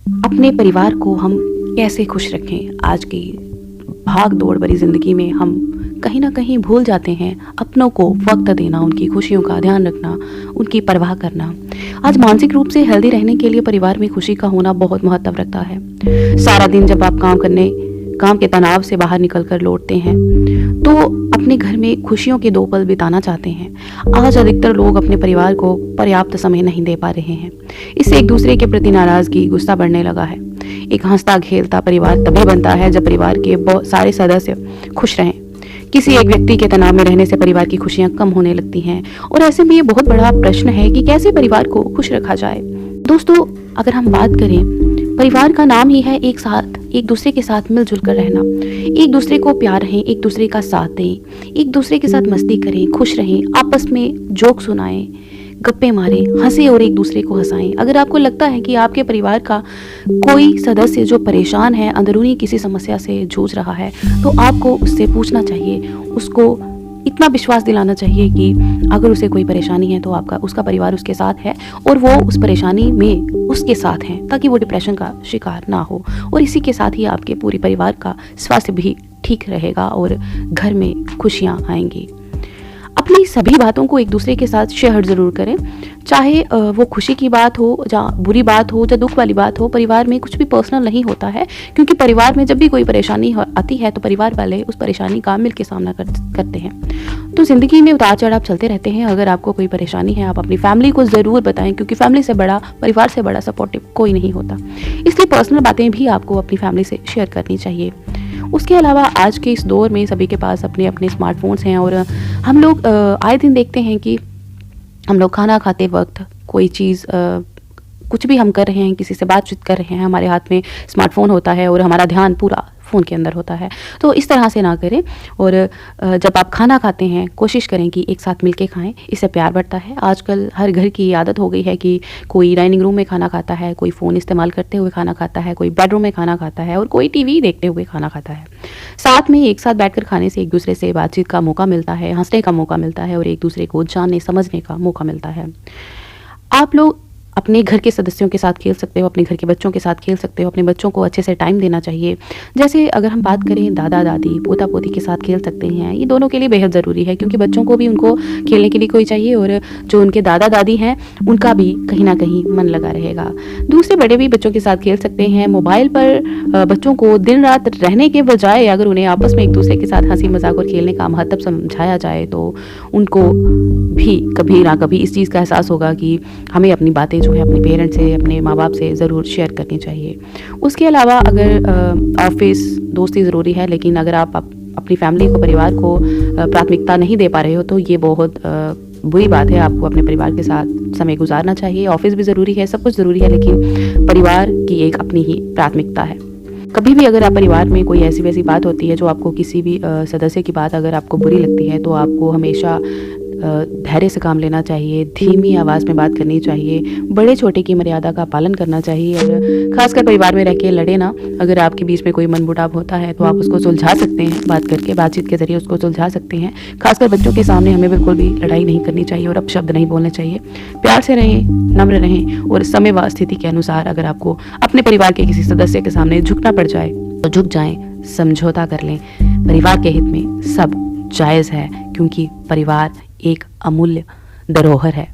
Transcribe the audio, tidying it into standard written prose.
अपने परिवार को हम कैसे खुश रखें? आज की भाग दौड़ भरी ज़िंदगी में हम कहीं न कहीं भूल जाते हैं अपनों को वक़्त देना, उनकी खुशियों का ध्यान रखना, उनकी परवाह करना। आज मानसिक रूप से हेल्दी रहने के लिए परिवार में खुशी का होना बहुत महत्व रखता है। सारा दिन जब आप काम के तनाव से बाहर निकल कर लौटते हैं, तो अपने घर में खुशियों के 2 पल बिताना चाहते हैं। आज अधिकतर लोग अपने परिवार को पर्याप्त समय नहीं दे पा रहे हैं। इससे एक दूसरे के प्रति नाराज़गी, गुस्सा बढ़ने लगा है। एक हँसता-खेलता परिवार तभी बनता है जब परिवार के सारे सदस्य खुश रहें। किसी एक व्यक्ति के तनाव में रहने से परिवार की खुशियाँ कम होने लगती हैं और ऐसे में ये बहुत बड़ा प्रश्न है कि कैसे परिवार को खुश रखा जाए। दोस्तों, अगर हम बात करें, परिवार का नाम ही है एक दूसरे के साथ मिलजुल कर रहना। एक दूसरे को प्यार रहें, एक दूसरे का साथ दें, एक दूसरे के साथ मस्ती करें, खुश रहें, आपस में जोक सुनाएं, गप्पे मारें, हंसें और एक दूसरे को हंसाएं। अगर आपको लगता है कि आपके परिवार का कोई सदस्य जो परेशान है, अंदरूनी किसी समस्या से जूझ रहा है, तो आपको उससे पूछना चाहिए, उसको इतना विश्वास दिलाना चाहिए कि अगर उसे कोई परेशानी है तो उसका परिवार उसके साथ है और वो उस परेशानी में उसके साथ हैं, ताकि वो डिप्रेशन का शिकार ना हो। और इसी के साथ ही आपके पूरे परिवार का स्वास्थ्य भी ठीक रहेगा और घर में खुशियाँ आएंगी। अपनी सभी बातों को एक दूसरे के साथ शेयर ज़रूर करें, चाहे वो खुशी की बात हो या बुरी बात हो या दुख वाली बात हो। परिवार में कुछ भी पर्सनल नहीं होता है, क्योंकि परिवार में जब भी कोई परेशानी आती है तो परिवार वाले उस परेशानी का मिल के सामना करते हैं। तो ज़िंदगी में उतार चढ़ाव चलते रहते हैं। अगर आपको कोई परेशानी है, आप अपनी फैमिली को ज़रूर बताएं, क्योंकि फैमिली से बड़ा, परिवार से बड़ा सपोर्टिव कोई नहीं होता। इसलिए पर्सनल बातें भी आपको अपनी फैमिली से शेयर करनी चाहिए। उसके अलावा आज के इस दौर में सभी के पास अपने अपने स्मार्टफोन्स हैं और हम लोग आए दिन देखते हैं कि हम लोग खाना खाते वक्त कोई चीज़ कुछ भी हम कर रहे हैं, किसी से बातचीत कर रहे हैं, हमारे हाथ में स्मार्टफोन होता है और हमारा ध्यान पूरा फ़ोन के अंदर होता है। तो इस तरह से ना करें और जब आप खाना खाते हैं कोशिश करें कि एक साथ मिलके खाएं, इससे प्यार बढ़ता है। आजकल हर घर की आदत हो गई है कि कोई डाइनिंग रूम में खाना खाता है, कोई फ़ोन इस्तेमाल करते हुए खाना खाता है, कोई बेडरूम में खाना खाता है और कोई टीवी देखते हुए खाना खाता है। साथ में एक साथ बैठकर खाने से एक दूसरे से बातचीत का मौका मिलता है, हंसने का मौका मिलता है और एक दूसरे को जानने समझने का मौका मिलता है। आप लोग अपने घर के सदस्यों के साथ खेल सकते हो, अपने घर के बच्चों के साथ खेल सकते हो, अपने बच्चों को अच्छे से टाइम देना चाहिए। जैसे अगर हम बात करें, दादा दादी, पोता पोती के साथ खेल सकते हैं। ये दोनों के लिए बेहद ज़रूरी है, क्योंकि बच्चों को भी उनको खेलने के लिए कोई चाहिए और जो उनके दादा दादी हैं उनका भी कहीं ना कहीं मन लगा रहेगा। दूसरे बड़े भी बच्चों के साथ खेल सकते हैं। मोबाइल पर बच्चों को दिन रात रहने के बजाय अगर उन्हें आपस में एक दूसरे के साथ हंसी मजाक और खेलने का महत्व समझाया जाए तो उनको भी कभी ना कभी इस चीज़ का एहसास होगा कि हमें अपनी बातें जो है अपने पेरेंट्स से, अपने माँ बाप से ज़रूर शेयर करनी चाहिए। उसके अलावा अगर ऑफिस दोस्ती ज़रूरी है, लेकिन अगर आप अपनी फैमिली को, परिवार को प्राथमिकता नहीं दे पा रहे हो तो ये बहुत बुरी बात है। आपको अपने परिवार के साथ समय गुजारना चाहिए। ऑफिस भी ज़रूरी है, सब कुछ ज़रूरी है, लेकिन परिवार की एक अपनी ही प्राथमिकता है। कभी भी अगर आप परिवार में कोई ऐसी वैसी बात होती है जो आपको, किसी भी सदस्य की बात अगर आपको बुरी लगती है, तो आपको हमेशा धैर्य से काम लेना चाहिए, धीमी आवाज़ में बात करनी चाहिए, बड़े छोटे की मर्यादा का पालन करना चाहिए और खासकर परिवार में रह के लड़े ना। अगर आपके बीच में कोई मनमुटाव होता है तो आप उसको सुलझा सकते हैं, बात करके, बातचीत के ज़रिए उसको सुलझा सकते हैं। खासकर बच्चों के सामने हमें बिल्कुल भी लड़ाई नहीं करनी चाहिए और अपशब्द नहीं बोलने चाहिए। प्यार से रहें, नम्र रहें और समय व स्थिति के अनुसार अगर आपको अपने परिवार के किसी सदस्य के सामने झुकना पड़ जाए तो झुक जाएं, समझौता कर लें। परिवार के हित में सब जायज़ है, क्योंकि परिवार एक अमूल्य धरोहर है।